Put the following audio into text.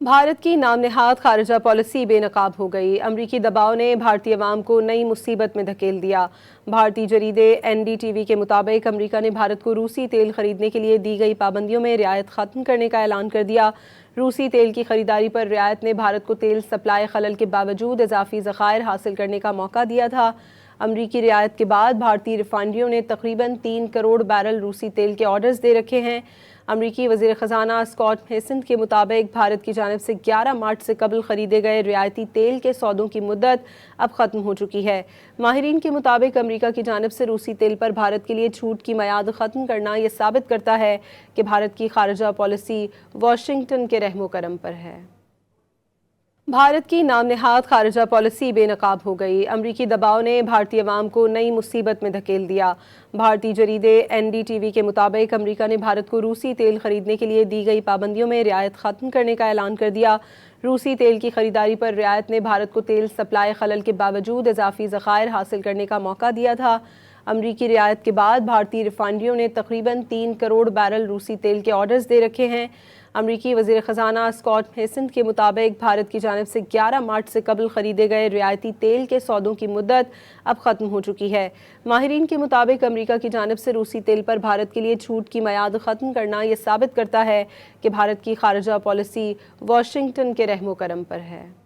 भारत की नाम नेहाद खारजा पॉलिसी बेनकाब हो गई। अमरीकी दबाव ने भारतीय अवाम को नई मुसीबत में धकेल दिया। भारतीय जरीदे NDTV के मुताबिक अमरीका ने भारत को रूसी तेल खरीदने के लिए दी गई पाबंदियों में रियायत ख़त्म करने का ऐलान कर दिया। रूसी तेल की खरीदारी पर रियायत ने भारत को तेल सप्लाई खलल के बावजूद इजाफी ज़खायर हासिल करने का मौका दिया था। अमरीकी रियायत के बाद भारतीय रिफाइनरियों ने तकरीबन 3 करोड़ बैरल रूसी तेल के ऑर्डर्स दे रखे हैं। अमरीकी वज़ीर ख़ज़ाना स्कॉट बेसेंट के मुताबिक भारत की जानिब से 11 मार्च से कबल ख़रीदे गए रियायती तेल के सौदों की मुद्दत अब ख़त्म हो चुकी है। माहिरीन के मुताबिक अमरीका की जानिब से रूसी तेल पर भारत के लिए छूट की मियाद ख़त्म करना यह साबित करता है कि भारत की खारजा पॉलिसी वाशिंगटन के रहमो करम पर है। भारत की नाम नेहाद खारजा पॉलिसी बेनकाब हो गई। अमरीकी दबाव ने भारतीय अवाम को नई मुसीबत में धकेल दिया। भारतीय जरीदे NDTV के मुताबिक अमरीका ने भारत को रूसी तेल खरीदने के लिए दी गई पाबंदियों में रियायत ख़त्म करने का ऐलान कर दिया। रूसी तेल की खरीदारी पर रियायत ने भारत को तेल सप्लाई खलल के बावजूद इजाफी ज़खायर हासिल करने का मौका दिया था। अमरीकी रियायत के बाद भारतीय रिफाइनरियों ने तकरीबन 3 करोड़ बैरल रूसी तेल के ऑर्डर्स दे रखे हैं। अमरीकी वज़ीर ख़ज़ाना स्कॉट बेसेंट के मुताबिक भारत की जानिब से 11 मार्च से कबल ख़रीदे गए रियायती तेल के सौदों की मुद्दत अब ख़त्म हो चुकी है। माहिरीन के मुताबिक अमरीका की जानिब से रूसी तेल पर भारत के लिए छूट की मियाद ख़त्म करना यह साबित करता है कि भारत की खारजा पॉलिसी वाशिंगटन के रहमो करम पर है।